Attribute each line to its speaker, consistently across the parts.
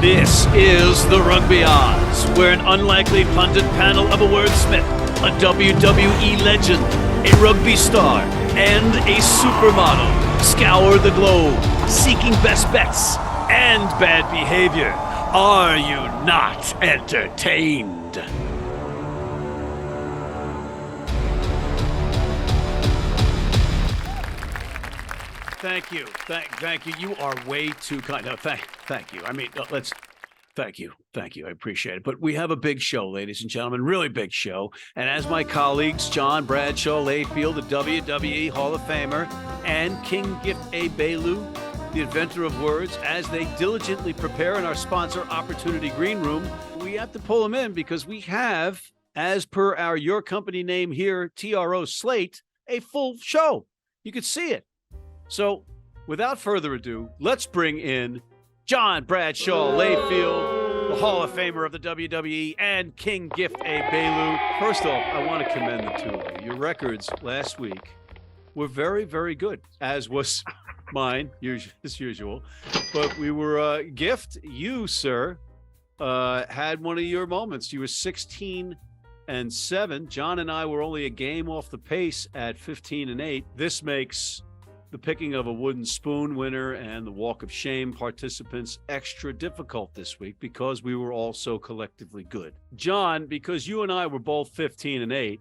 Speaker 1: This is the Rugby Odds, where an unlikely pundit panel of a wordsmith, a WWE legend, a rugby star, and a supermodel scour the globe, seeking best bets and bad behavior. Are you not entertained? Thank you. Thank you. You are way too kind. No, thank you. I mean, thank you. I appreciate it. But we have a big show, ladies and gentlemen, really big show. And as my colleagues, John Bradshaw, Layfield, the WWE Hall of Famer, and King Gift Egbelu, the inventor of words, as they diligently prepare in our sponsor Opportunity Green Room, we have to pull them in because we have, as per our Your Company name here, TRO slate, a full show. You could see it. So, without further ado, let's bring in John Bradshaw Layfield, the Hall of Famer of the WWE, and King Gift Egbelu. First off, I want to commend the two of you. Your records last week were very, very good, as was mine, as usual. But we were, Gift, you, sir, had one of your moments. You were 16-7. John and I were only a game off the pace at 15-8. This makes the picking of a wooden spoon winner and the walk of shame participants extra difficult this week because we were all so collectively good. John, because you and I were both 15-8,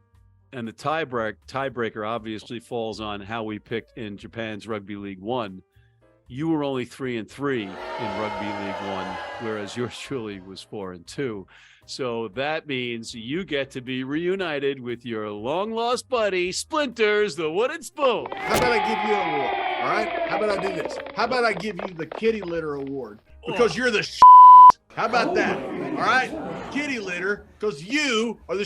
Speaker 1: and the tiebreaker obviously falls on how we picked in Japan's Rugby League One, you were only 3-3 in Rugby League One, whereas yours truly was 4-2. So that means you get to be reunited with your long-lost buddy, Splinters, the wooden spoon.
Speaker 2: How about I give you an award, all right? How about I do this? How about I give you the kitty litter award because you're the How about that, all right? Kitty litter because you are the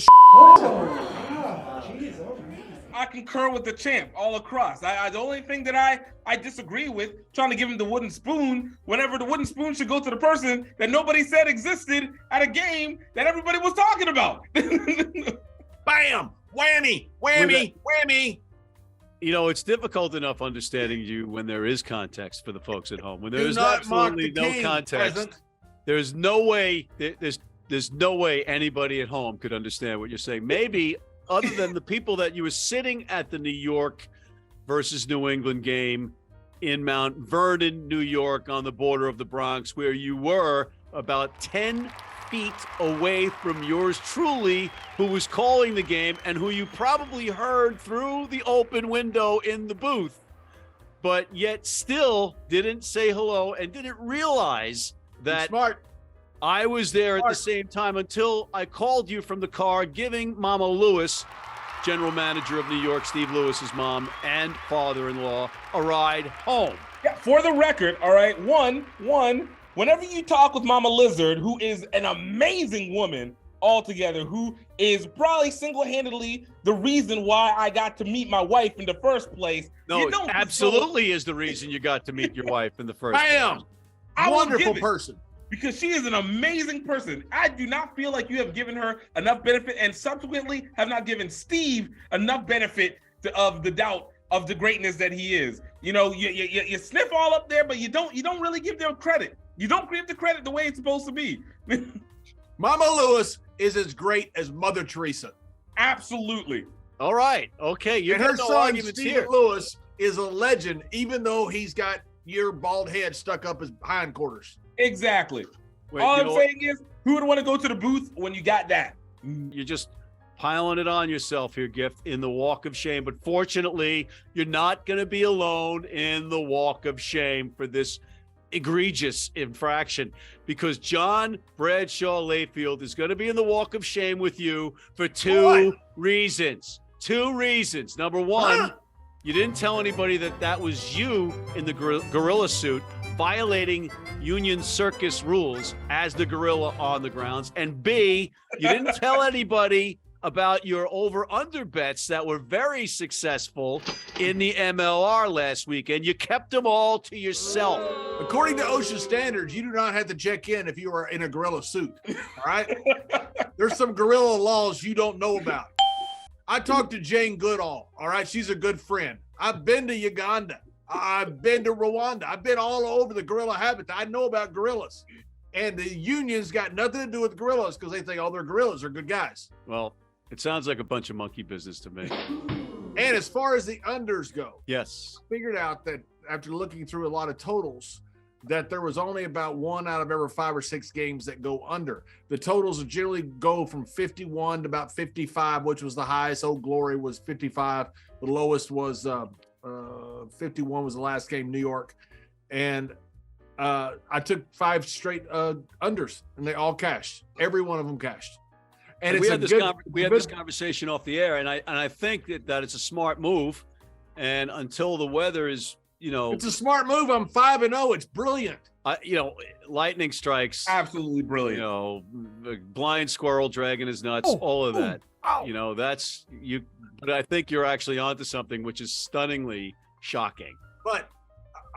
Speaker 3: I concur with the champ all across. The only thing that I disagree with, trying to give him the wooden spoon, whenever the wooden spoon should go to the person that nobody said existed at a game that everybody was talking about.
Speaker 2: Bam! Whammy! Whammy! Whammy!
Speaker 1: You know, it's difficult enough understanding you when there is context for the folks at home. When there is
Speaker 2: not
Speaker 1: absolutely
Speaker 2: mock the
Speaker 1: no
Speaker 2: king,
Speaker 1: context,
Speaker 2: peasant.
Speaker 1: there's no way anybody at home could understand what you're saying. Maybe other than the people that you were sitting at the New York versus New England game in Mount Vernon, New York, on the border of the Bronx, where you were about 10 feet away from yours truly, who was calling the game and who you probably heard through the open window in the booth, but yet still didn't say hello and didn't realize that
Speaker 2: Smart.
Speaker 1: I was there at the same time until I called you from the car, giving Mama Lewis, general manager of New York, Steve Lewis's mom and father-in-law, a ride home.
Speaker 3: Yeah, for the record, all right, one, whenever you talk with Mama Lizard, who is an amazing woman altogether, who is probably single-handedly the reason why I got to meet my wife in the first place.
Speaker 1: No, it absolutely is the reason you got to meet your wife in the first place.
Speaker 2: Bam! Wonderful person.
Speaker 3: Because she is an amazing person. I do not feel like you have given her enough benefit and subsequently have not given Steve enough benefit of the doubt of the greatness that he is. You know, you sniff all up there, but you don't really give them credit. You don't give the credit the way it's supposed to be.
Speaker 2: Mama Lewis is as great as Mother Teresa.
Speaker 3: Absolutely.
Speaker 1: All right. Okay.
Speaker 2: And her son, Steve Lewis, is a legend, even though he's got your bald head stuck up his hindquarters.
Speaker 3: Exactly.
Speaker 1: Wait,
Speaker 3: all I'm saying is, who would want to go to the booth when you got that?
Speaker 1: You're just piling it on yourself here, Gift, in the walk of shame. But fortunately, you're not going to be alone in the walk of shame for this egregious infraction, because John Bradshaw Layfield is going to be in the walk of shame with you for two reasons. Number one, you didn't tell anybody that was you in the gorilla suit violating Union Circus rules as the gorilla on the grounds. And B, you didn't tell anybody about your over-under bets that were very successfall in the MLR last weekend. You kept them all to yourself.
Speaker 2: According to OSHA standards, you do not have to check in if you are in a gorilla suit, all right? There's some gorilla laws you don't know about. I talked to Jane Goodall, all right? She's a good friend. I've been to Uganda. I've been to Rwanda. I've been all over the gorilla habitat. I know about gorillas. And the unions got nothing to do with gorillas because they think all their gorillas are good guys.
Speaker 1: Well, it sounds like a bunch of monkey business to me.
Speaker 2: And as far as the unders go,
Speaker 1: Yes.
Speaker 2: I figured out that after looking through a lot of totals, that there was only about 1 out of every 5 or 6 games that go under. The totals generally go from 51 to about 55, which was the highest. Old Glory was 55. The lowest was 51 was the last game, New York. And I took 5 straight unders, and they all cashed. Every one of them cashed. And
Speaker 1: we had this conversation off the air, and I think that it's a smart move. And until the weather is,
Speaker 2: it's a smart move. I'm 5-0. It's brilliant.
Speaker 1: Lightning strikes.
Speaker 3: Absolutely brilliant.
Speaker 1: The blind squirrel dragging his nuts, all of that. That's you. But I think you're actually onto something, which is stunningly shocking.
Speaker 2: But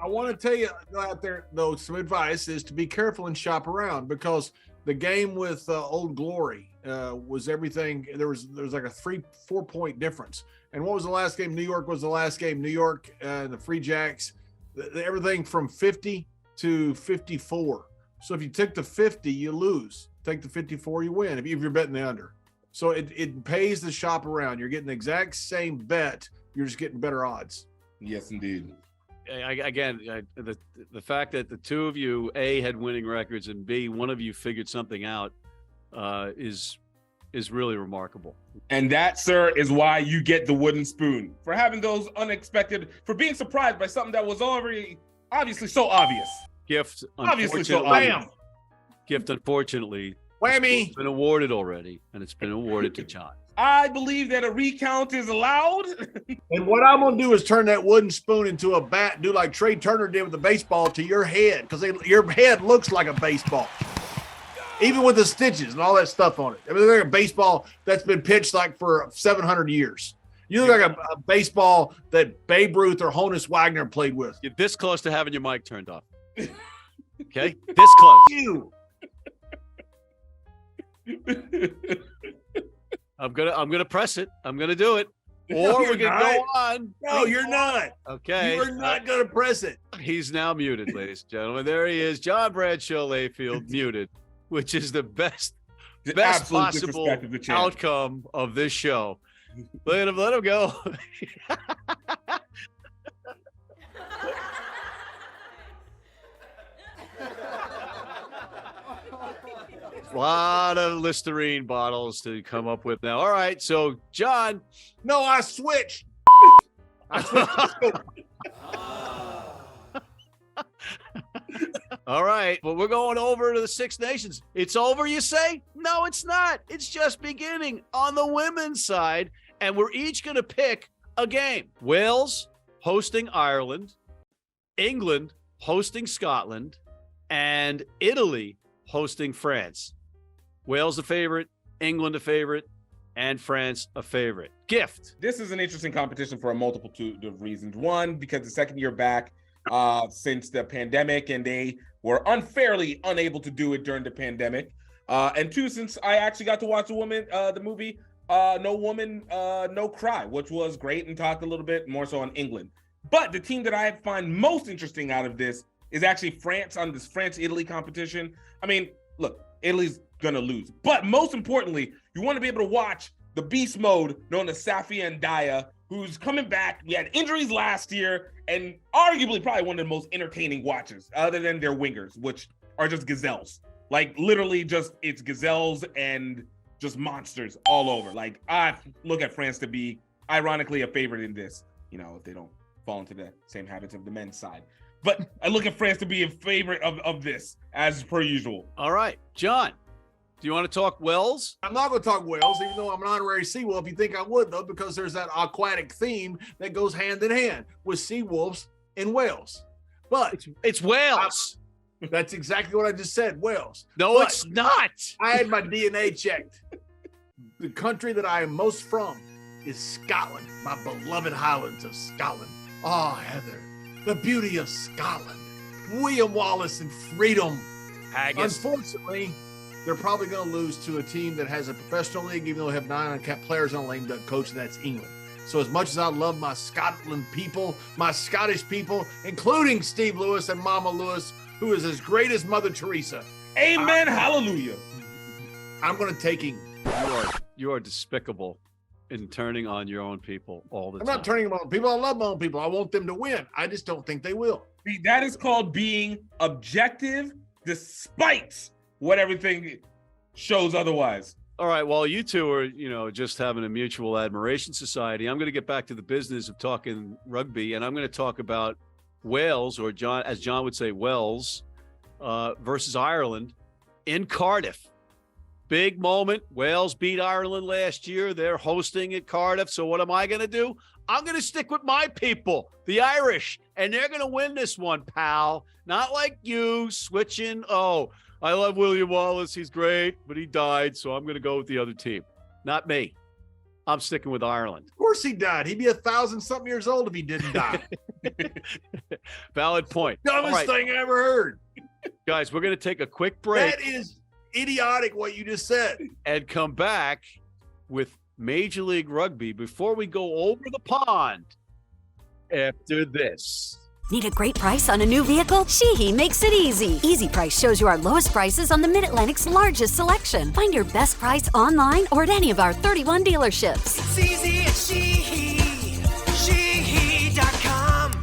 Speaker 2: I want to tell you out there, though, some advice is to be careful and shop around, because the game with Old Glory was everything. There was like a 3-4 point difference. And what was the last game? New York was the last game. New York, the Free Jacks, everything from 50 to 54. So if you take the 50, you lose. Take the 54, you win. If you're betting the under. So it pays to shop around. You're getting the exact same bet. You're just getting better odds.
Speaker 3: Yes, indeed.
Speaker 1: The fact that the two of you, A, had winning records, and B, one of you figured something out is really remarkable.
Speaker 3: And that, sir, is why you get the wooden spoon, for having those unexpected, for being surprised by something that was already obviously so obvious.
Speaker 1: Gift,
Speaker 3: Obviously so obvious.
Speaker 1: Gift, unfortunately,
Speaker 2: whammy,
Speaker 1: it's been awarded already, and it's been awarded to John.
Speaker 3: I believe that a recount is allowed.
Speaker 2: And what I'm going to do is turn that wooden spoon into a bat, do like Trey Turner did with the baseball to your head, because your head looks like a baseball. Even with the stitches and all that stuff on it. I mean, they're like a baseball that's been pitched like for 700 years. You look like a baseball that Babe Ruth or Honus Wagner played with.
Speaker 1: You're this close to having your mic turned off. Okay? This close.
Speaker 2: You.
Speaker 1: I'm gonna press it. I'm gonna do it.
Speaker 2: No,
Speaker 1: Or
Speaker 2: you're
Speaker 1: we can
Speaker 2: not.
Speaker 1: go on.
Speaker 2: No, you're not.
Speaker 1: Okay.
Speaker 2: You're not going to press it.
Speaker 1: He's now muted, ladies and gentlemen. There he is, John Bradshaw Layfield, muted, which is the best
Speaker 3: absolute
Speaker 1: possible
Speaker 3: disrespect of the champ.
Speaker 1: outcome of this show. Let him go. A lot of Listerine bottles to come up with now. All right, so John.
Speaker 2: No, I switched.
Speaker 1: All right, well, we're going over to the Six Nations. It's over, you say? No, it's not. It's just beginning on the women's side, and we're each going to pick a game. Wales hosting Ireland, England hosting Scotland, and Italy hosting France. Wales a favorite, England a favorite, and France a favorite. Gift.
Speaker 3: This is an interesting competition for a multitude of reasons. One, because the second year back since the pandemic, and they were unfairly unable to do it during the pandemic. And two, since I actually got to watch the movie No Woman, No Cry, which was great, and talked a little bit more so on England. But the team that I find most interesting out of this is actually France, on this France-Italy competition. I mean, look, Italy's gonna lose. But most importantly, you want to be able to watch the beast mode known as Safi and Daya, who's coming back. We had injuries last year, and arguably probably one of the most entertaining watches, other than their wingers, which are just gazelles. Like literally just, it's gazelles and just monsters all over. Like I look at France to be ironically a favorite in this, if they don't fall into the same habits of the men's side. But I look at France to be a favorite of this, as per usual.
Speaker 1: All right, John, do you want to talk Wales?
Speaker 2: I'm not going to talk Wales, even though I'm an honorary sea wolf. You think I would, though, because there's that aquatic theme that goes hand in hand with sea wolves in Wales. But
Speaker 1: it's Wales.
Speaker 2: That's exactly what I just said, Wales.
Speaker 1: No,
Speaker 2: but
Speaker 1: it's not.
Speaker 2: I had my DNA checked. The country that I am most from is Scotland, my beloved Highlands of Scotland. Oh, Heather, the beauty of Scotland. William Wallace and freedom.
Speaker 1: Haggis.
Speaker 2: Unfortunately, they're probably going to lose to a team that has a professional league, even though they have 9 uncapped players on a lame duck coach, and that's England. So as much as I love my Scotland people, my Scottish people, including Steve Lewis and Mama Lewis, who is as great as Mother Teresa,
Speaker 3: Amen. Hallelujah.
Speaker 2: I'm going to take him.
Speaker 1: You are despicable in turning on your own people all the
Speaker 2: I'm
Speaker 1: time.
Speaker 2: not turning them on people. I love my own people. I want them to win. I just don't think they will.
Speaker 3: See, that is called being objective despite what everything shows otherwise.
Speaker 1: All right. Well, you two are, just having a mutual admiration society. I'm going to get back to the business of talking rugby, and I'm going to talk about Wales, or John, as John would say, Wales, versus Ireland in Cardiff. Big moment. Wales beat Ireland last year. They're hosting at Cardiff. So what am I going to do? I'm going to stick with my people, the Irish, and they're going to win this one, pal. Not like you switching. Oh, I love William Wallace. He's great, but he died. So I'm going to go with the other team. Not me. I'm sticking with Ireland.
Speaker 2: Of course he died. He'd be 1,000-something years old if he didn't die.
Speaker 1: Valid point.
Speaker 2: Dumbest thing I ever heard.
Speaker 1: Guys, we're going to take a quick break.
Speaker 2: That is idiotic what you just said.
Speaker 1: And come back with Major League Rugby before we go over the pond after this.
Speaker 4: Need a great price on a new vehicle? Sheehy makes it easy. Easy Price shows you our lowest prices on the Mid-Atlantic's largest selection. Find your best price online or at any of our 31 dealerships.
Speaker 5: It's easy at Sheehy. Sheehy.com.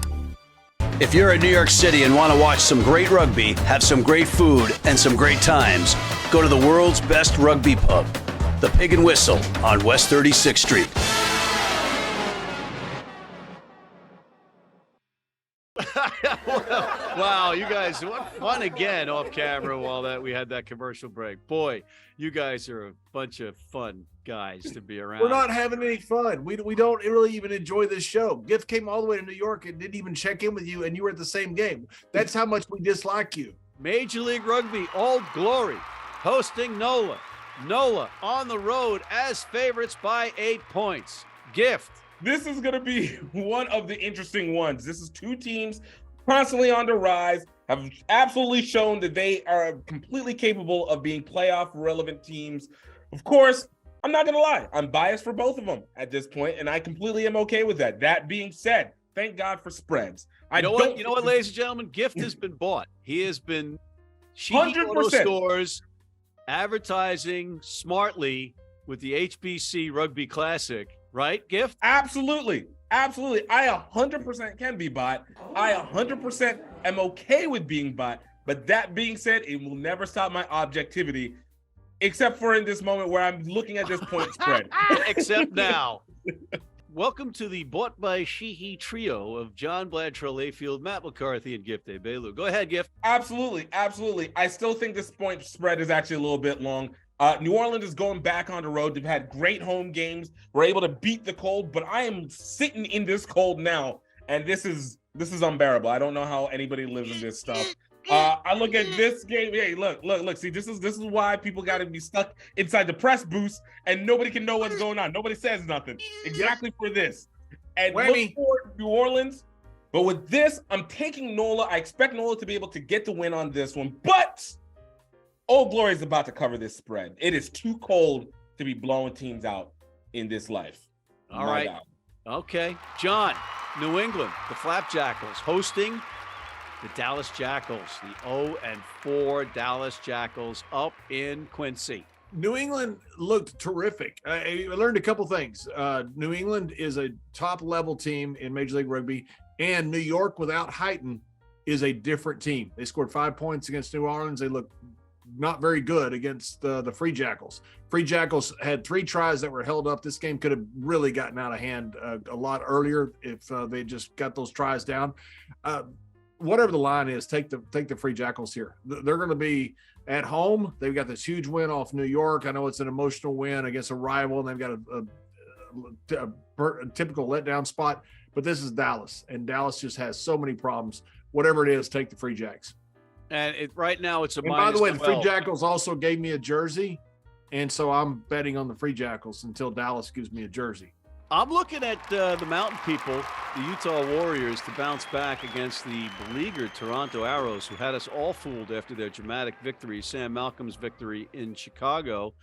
Speaker 1: If you're in New York City and want to watch some great rugby, have some great food, and some great times, go to the world's best rugby pub, the Pig and Whistle on West 36th Street. Wow, you guys, what fun again off camera while we had that commercial break. Boy, you guys are a bunch of fun guys to be around.
Speaker 2: We're not having any fun. We don't really even enjoy this show. Gift came all the way to New York and didn't even check in with you, and you were at the same game. That's how much we dislike you.
Speaker 1: Major League Rugby, Old Glory, hosting NOLA. NOLA on the road as favorites by 8 points. Gift.
Speaker 3: This is going to be one of the interesting ones. This is two teams constantly on the rise, have absolutely shown that they are completely capable of being playoff relevant teams. Of course, I'm not going to lie. I'm biased for both of them at this point, and I completely am okay with that. That being said, thank God for spreads.
Speaker 1: You know what, ladies and gentlemen? Gift has been bought. He has been 100% scores, advertising smartly with the HBC Rugby Classic. Right, Gift?
Speaker 3: Absolutely. Absolutely. I 100% can be bought. I 100% am okay with being bought. But that being said, it will never stop my objectivity, except for in this moment where I'm looking at this point spread.
Speaker 1: Except now. Welcome to the Bought by Sheehy trio of John Bradshaw, Layfield, Matt McCarthy, and Gift Egbelu. Go ahead, Gift.
Speaker 3: Absolutely. Absolutely. I still think this point spread is actually a little bit long. New Orleans is going back on the road. They've had great home games. We're able to beat the cold, but I am sitting in this cold now, and this is unbearable. I don't know how anybody lives in this stuff. I look at this game. Hey, look. See, this is why people got to be stuck inside the press booth, and nobody can know what's going on. Nobody says nothing. Exactly for this. And look for New Orleans. But with this, I'm taking NOLA. I expect NOLA to be able to get the win on this one, but Old Glory is about to cover this spread. It is too cold to be blowing teams out in this life.
Speaker 1: All right. Okay. John, New England, the Flapjackals, hosting the Dallas Jackals, the 0-4 Dallas Jackals up in Quincy.
Speaker 2: New England looked terrific. I learned a couple things. New England is a top-level team in Major League Rugby, and New York without Heighton is a different team. They scored 5 points against New Orleans. They looked not very good against the Free Jackals. Free Jackals had 3 tries that were held up. This game could have really gotten out of hand a lot earlier if they just got those tries down. Whatever the line is, take the Free Jackals here. They're going to be at home. They've got this huge win off New York. I know it's an emotional win against a rival, and they've got a typical letdown spot. But this is Dallas, and Dallas just has so many problems. Whatever it is, take the Free Jacks.
Speaker 1: And right now it's a
Speaker 2: and by the way, the Free
Speaker 1: -12.
Speaker 2: Jackals also gave me a jersey, and so I'm betting on the Free Jackals until Dallas gives me a jersey.
Speaker 1: I'm looking at the Mountain People, the Utah Warriors, to bounce back against the beleaguered Toronto Arrows, who had us all fooled after their dramatic victory, Sam Malcolm's victory in Chicago,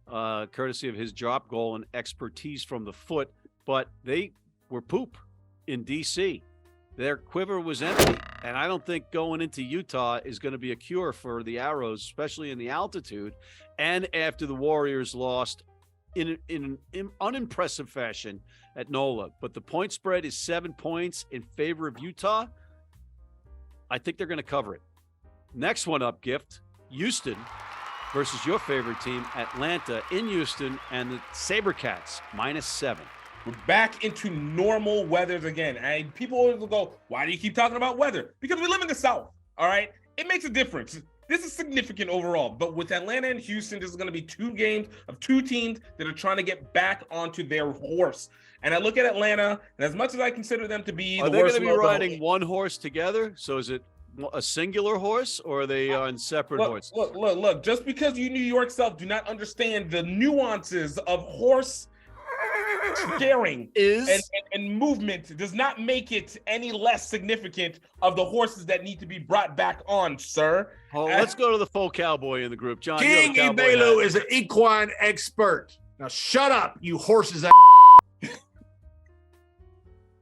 Speaker 1: courtesy of his drop goal and expertise from the foot. But they were poop in D.C. Their quiver was empty. And I don't think going into Utah is going to be a cure for the Arrows, especially in the altitude. And after the Warriors lost in an unimpressive fashion at NOLA. But the point spread is 7 points in favor of Utah. I think they're going to cover it. Next one up, Gift. Houston versus your favorite team, Atlanta, in Houston, and the SaberCats, -7.
Speaker 3: We're back into normal weathers again. And people always will go, why do you keep talking about weather? Because we live in the South, all right? It makes a difference. This is significant overall. But with Atlanta and Houston, this is going to be 2 games of 2 teams that are trying to get back onto their horse. And I look at Atlanta, and as much as I consider them to be
Speaker 1: Are
Speaker 3: the
Speaker 1: they
Speaker 3: worst
Speaker 1: going to be
Speaker 3: of the
Speaker 1: riding one horse together? So is it a singular horse, or are they on separate horses?
Speaker 3: Look. Just because you New York South do not understand the nuances of horse sharing and movement does not make it any less significant of the horses that need to be brought back on, sir.
Speaker 1: Oh, let's go to the full cowboy in the group. John,
Speaker 2: King
Speaker 1: you're the cowboy
Speaker 2: Egbelu
Speaker 1: hat.
Speaker 2: is an equine expert. Now shut up, you horses.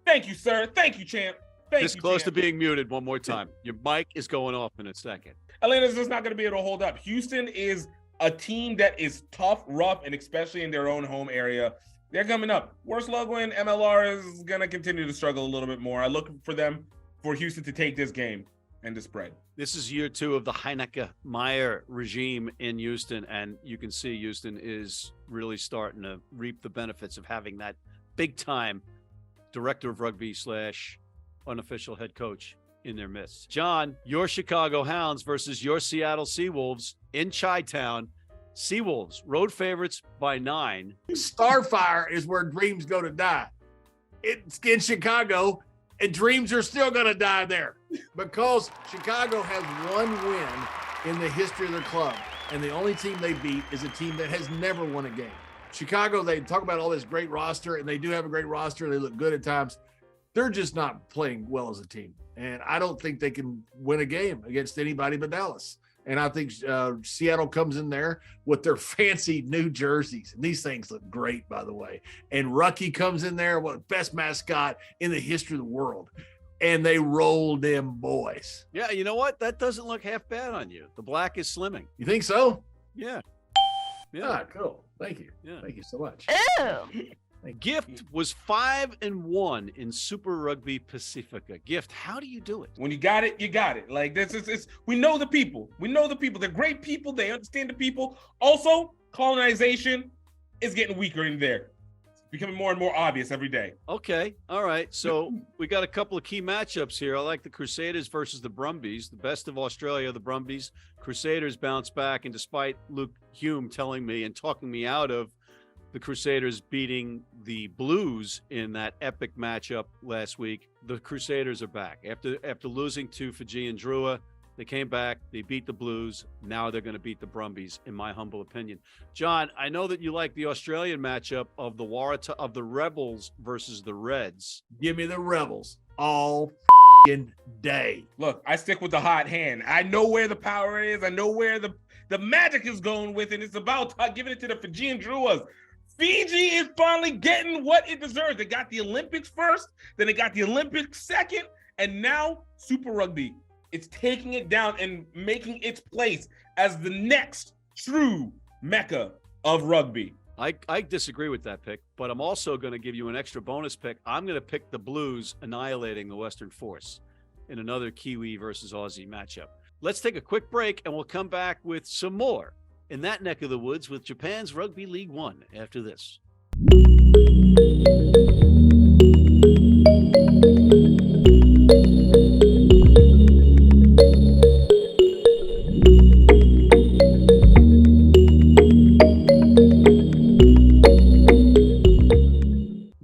Speaker 3: Thank you, sir. Thank you, champ.
Speaker 1: This close to being muted one more time. Your mic is going off in a second.
Speaker 3: Atlanta's just not going to be able to hold up. Houston is a team that is tough, rough, and especially in their own home area. They're coming up. Worst luck when MLR is going to continue to struggle a little bit more. I look for Houston to take this game and the spread.
Speaker 1: This is year 2 of the Heineke-Meyer regime in Houston, and you can see Houston is really starting to reap the benefits of having that big-time director of rugby / unofficial head coach in their midst. John, your Chicago Hounds versus your Seattle Seawolves in Chi-Town. Seawolves, road favorites by 9.
Speaker 2: Starfire is where dreams go to die. It's in Chicago, and dreams are still going to die there because Chicago has 1 win in the history of their club, and the only team they beat is a team that has never won a game. Chicago, they talk about all this great roster, and they do have a great roster. They look good at times. They're just not playing well as a team, and I don't think they can win a game against anybody but Dallas. And I think Seattle comes in there with their fancy new jerseys. And these things look great, by the way. And Rucky comes in there, best mascot in the history of the world. And they roll them boys.
Speaker 1: Yeah, you know what? That doesn't look half bad on you. The black is slimming.
Speaker 2: You think so?
Speaker 1: Yeah.
Speaker 2: Ah, cool. Thank you.
Speaker 1: Yeah.
Speaker 2: Thank you so much.
Speaker 1: Gift was 5-1 in Super Rugby Pacifica. Gift, how do you do it?
Speaker 3: When you got it, you got it. Like this is we know the people. We know the people. They're great people. They understand the people. Also, colonization is getting weaker in there. It's becoming more and more obvious every day.
Speaker 1: Okay. All right. So we got a couple of key matchups here. I like the Crusaders versus the Brumbies. The best of Australia, the Brumbies. Crusaders bounce back, and despite Luke Hume telling me and talking me out of the Crusaders beating the Blues in that epic matchup last week, the Crusaders are back. After losing to Fijian Drua, they came back, they beat the Blues. Now they're going to beat the Brumbies, in my humble opinion. John, I know that you like the Australian matchup of the Rebels versus the Reds.
Speaker 2: Give me the Rebels all day.
Speaker 3: Look, I stick with the hot hand. I know where the power is. I know where the magic is going with, and it's about giving it to the Fijian Druas. Fiji is finally getting what it deserves. They got the Olympics first, then they got the Olympics second, and now Super Rugby. It's taking it down and making its place as the next true mecca of rugby.
Speaker 1: I disagree with that pick, but I'm also going to give you an extra bonus pick. I'm going to pick the Blues annihilating the Western Force in another Kiwi versus Aussie matchup. Let's take a quick break, and we'll come back with some more in that neck of the woods with Japan's Rugby League One after this.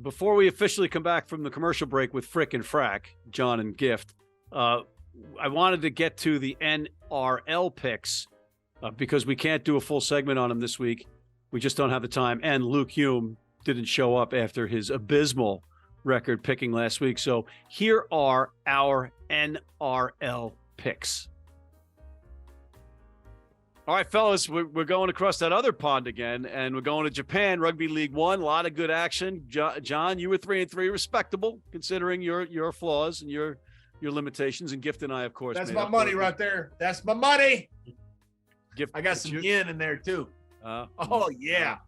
Speaker 1: Before we officially come back from the commercial break with Frick and Frack, John and Gift, I wanted to get to the NRL picks because we can't do a full segment on them this week. We just don't have the time. And Luke Hume didn't show up after his abysmal record picking last week. So here are our NRL picks. All right, fellas, we're going across that other pond again, and we're going to Japan, Rugby League One. A lot of good action. John, you were 3-3, respectable considering your flaws and your your limitations, and Gift and I, of course.
Speaker 2: That's
Speaker 1: made
Speaker 2: my
Speaker 1: up
Speaker 2: money
Speaker 1: for it.
Speaker 2: right there. That's my money.
Speaker 1: Gift,
Speaker 2: I got
Speaker 1: it's
Speaker 2: some
Speaker 1: your-
Speaker 2: yen in there too.
Speaker 1: Uh,
Speaker 2: Oh yeah.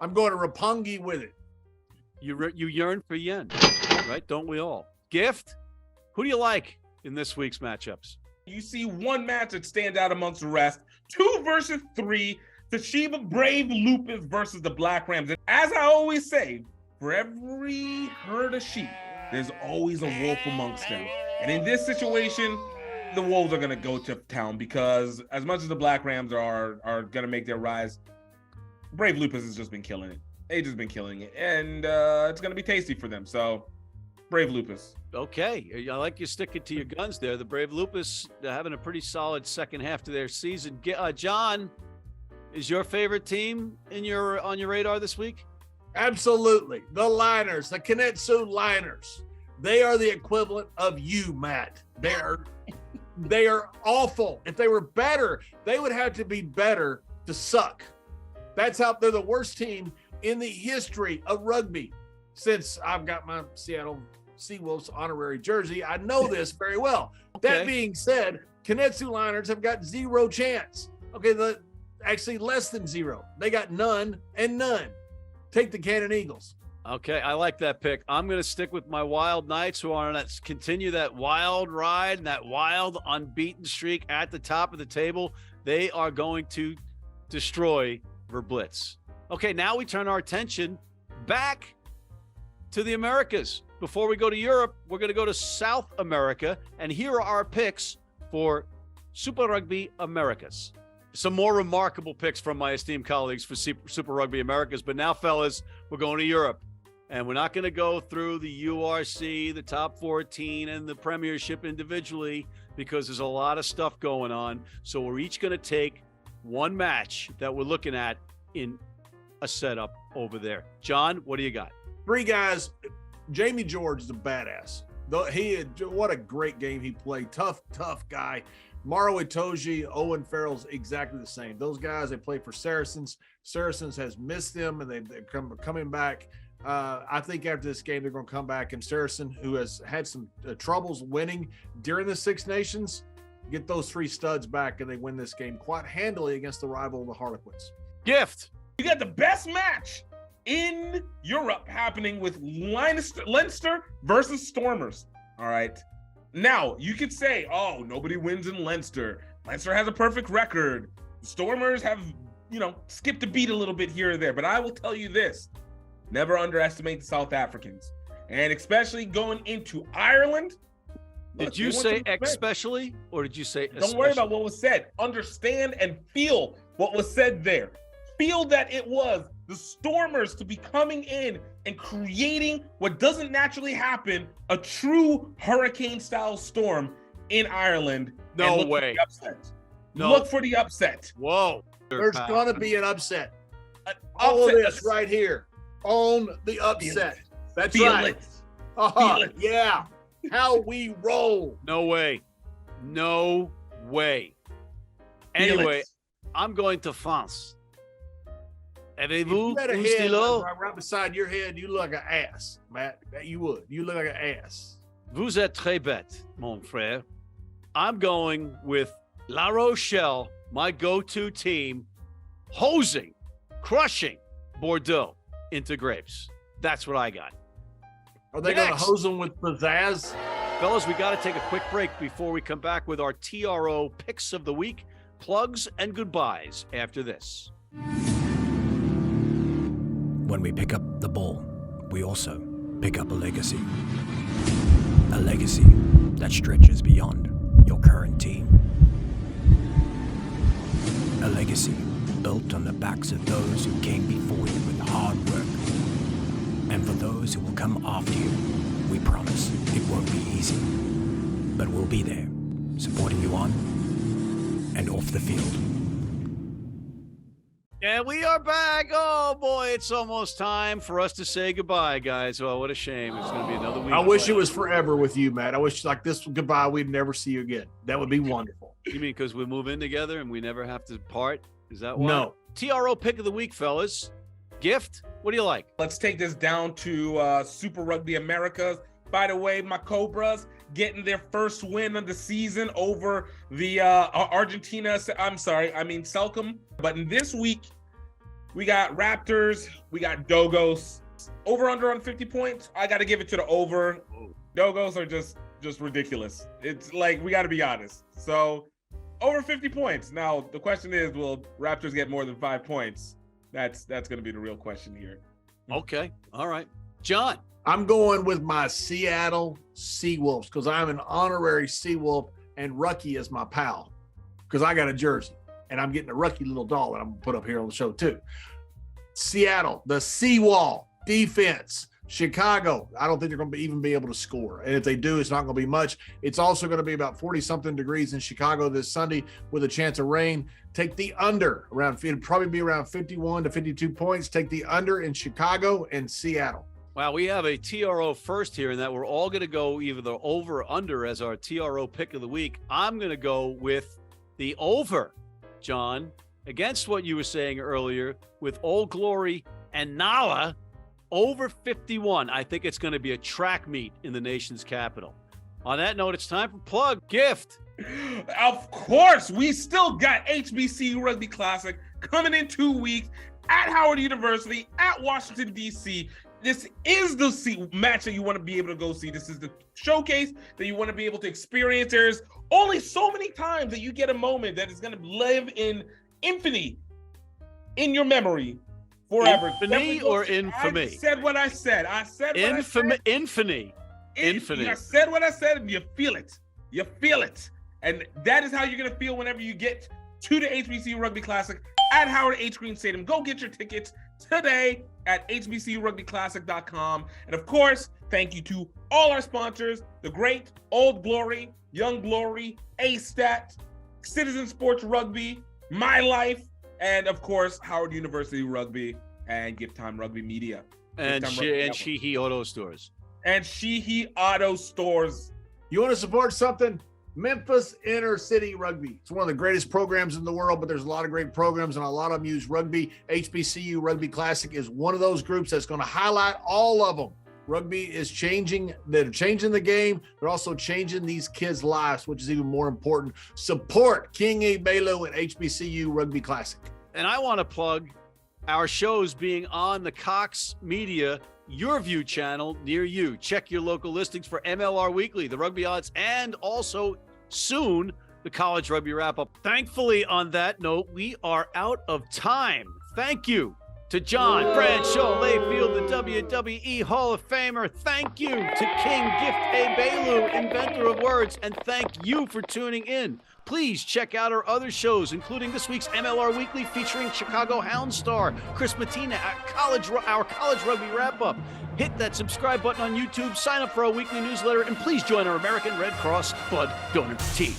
Speaker 2: I'm going to Roppongi with it.
Speaker 1: you yearn for yen, right? Don't we all? Gift, who do you like in this week's matchups?
Speaker 3: You see one match that stands out amongst the rest. 2 versus 3. Toshiba Brave Lupus versus the Black Rams. And as I always say, for every herd of sheep, there's always a wolf amongst them. And in this situation, the Wolves are going to go to town because as much as the Black Rams are going to make their rise, Brave Lupus has just been killing it. They've just been killing it. And it's going to be tasty for them. So, Brave Lupus.
Speaker 1: Okay, I like you sticking to your guns there. The Brave Lupus, they're having a pretty solid second half to their season. John, is your favorite team on your radar this week?
Speaker 2: Absolutely. The Liners, the Kinetsu Liners. They are the equivalent of you, Matt. They are awful. If they were better, they would have to be better to suck. That's how they're the worst team in the history of rugby. Since I've got my Seattle Seawolves honorary jersey, I know this very well.
Speaker 1: Okay.
Speaker 2: That being said, Kinetsu Liners have got zero chance. Okay, actually less than zero. They got none and none. Take the Cannon Eagles.
Speaker 1: Okay, I like that pick. I'm going to stick with my Wild Knights, who are on that continue that wild ride and that wild unbeaten streak at the top of the table. They are going to destroy Verblitz. Okay, now we turn our attention back to the Americas. Before we go to Europe, we're going to go to South America, and here are our picks for Super Rugby Americas. Some more remarkable picks from my esteemed colleagues for Super Rugby Americas. But now, fellas, we're going to Europe. And we're not going to go through the URC, the top 14, and the Premiership individually because there's a lot of stuff going on. So we're each going to take one match that we're looking at in a setup over there. John, what do you got?
Speaker 2: 3 guys. Jamie George is a badass. What a great game he played. Tough guy. Maro Itoje, Owen Farrell's exactly the same. Those guys, they play for Saracens. Saracens has missed them, and they're coming back. I think after this game, they're going to come back, and Saracen, who has had some troubles winning during the Six Nations, get those 3 studs back, and they win this game quite handily against the rival, the Harlequins.
Speaker 1: Gift.
Speaker 3: You got the best match in Europe happening with Leinster versus Stormers. All right. Now, you could say, oh, nobody wins in Leinster. Leinster has a perfect record. Stormers have, skipped a beat a little bit here or there. But I will tell you this. Never underestimate the South Africans. And especially going into Ireland.
Speaker 1: Did you say especially, or did you say
Speaker 3: Don't worry about what was said. Understand and feel what was said there. Feel that it was the Stormers to be coming in and creating what doesn't naturally happen, a true hurricane-style storm in Ireland.
Speaker 1: No way.
Speaker 3: Look for the upset.
Speaker 1: Whoa.
Speaker 2: There's going to be an upset. All of this right here on the upset. That's right.
Speaker 3: Feel it.
Speaker 2: Yeah. How we roll.
Speaker 1: No way. No way. Anyway, I'm going to France. Avez-vous
Speaker 2: You had a
Speaker 1: un
Speaker 2: head
Speaker 1: stylo?
Speaker 2: right beside your head. You look like an ass, Matt. You would. You look like an ass.
Speaker 1: Vous êtes très bête, mon frère. I'm going with La Rochelle, my go-to team, hosing, crushing Bordeaux into grapes. That's what I got.
Speaker 2: Are they going to
Speaker 1: Next.
Speaker 2: hose them with pizzazz?
Speaker 1: Fellas, we got to take a quick break before we come back with our TRO picks of the week, plugs, and goodbyes after this.
Speaker 6: When we pick up the ball, we also pick up a legacy. A legacy that stretches beyond your current team. A legacy built on the backs of those who came before you with hard work. And for those who will come after you, we promise it won't be easy. But we'll be there, supporting you on and off the field.
Speaker 1: And we are back. Oh, boy, it's almost time for us to say goodbye, guys. Oh, what a shame. It's going to be another week.
Speaker 2: I wish it was forever with you, Matt. I wish like this goodbye, we'd never see you again. That would be wonderful.
Speaker 1: You mean because we move in together and we never have to part? Is that why?
Speaker 2: No.
Speaker 1: TRO pick of the week, fellas. Gift, what do you like?
Speaker 3: Let's take this down to Super Rugby Americas. By the way, my Cobras, getting their first win of the season over the Selcom. But in this week, we got Raptors, we got Dogos. Over under on 50 points. I got to give it to the over. Dogos are just ridiculous. It's like, we got to be honest. So over 50 points. Now the question is, will Raptors get more than 5 points? That's going to be the real question here.
Speaker 1: Okay. All right. John.
Speaker 2: I'm going with my Seattle Seawolves because I'm an honorary Seawolf and Rucky is my pal because I got a jersey and I'm getting a Rucky little doll that I'm going to put up here on the show too. Seattle, the Seawall defense. Chicago, I don't think they're going to even be able to score. And if they do, it's not going to be much. It's also going to be about 40-something degrees in Chicago this Sunday with a chance of rain. Take the under around, it'll probably be around 51 to 52 points. Take the under in Chicago and Seattle.
Speaker 1: Wow, we have a TRO first here, and that we're all going to go either the over or under as our TRO pick of the week. I'm going to go with the over, John, against what you were saying earlier with Old Glory and Nala. Over 51. I think it's going to be a track meet in the nation's capital. On that note, it's time for plug gift.
Speaker 3: Of course, we still got HBCU Rugby Classic coming in 2 weeks at Howard University, at Washington, D.C. This is the match that you want to be able to go see. This is the showcase that you want to be able to experience. There's only so many times that you get a moment that is going to live in infamy in your memory forever.
Speaker 1: Infamy or infamy?
Speaker 3: I said what I said. I said what I said.
Speaker 1: Infamy. Infamy.
Speaker 3: I said what I said, and you feel it. You feel it. And that is how you're going to feel whenever you get to the HBCU Rugby Classic at Howard H. Green Stadium. Go get your tickets today at hbcurugbyclassic.com. And of course, thank you to all our sponsors, the great Old Glory, Young Glory, A-Stat, Citizen Sports Rugby, My Life, and of course, Howard University Rugby and Gift Time Rugby Media.
Speaker 1: And Sheehy Auto Stores.
Speaker 3: And Sheehy Auto Stores.
Speaker 2: You want to support something? Memphis Inner City Rugby. It's one of the greatest programs in the world, but there's a lot of great programs and a lot of them use rugby. HBCU Rugby Classic is one of those groups that's going to highlight all of them. Rugby is changing. They're changing the game. They're also changing these kids' lives, which is even more important. Support King Egbelu and HBCU Rugby Classic.
Speaker 1: And I want to plug our shows being on the Cox Media Your View channel near you. Check your local listings for MLR Weekly, the Rugby Odds, and also soon the College Rugby Wrap-Up. Thankfully, on that note, we are out of time. Thank you to John Bradshaw Layfield, the WWE Hall of Famer. Thank you to King Gift Egbelu, inventor of words, and thank you for tuning in. Please check out our other shows, including this week's MLR Weekly featuring Chicago Hound Star, Chris Mattina, our College Rugby Wrap-Up. Hit that subscribe button on YouTube, sign up for our weekly newsletter, and please join our American Red Cross Blood Donor Team.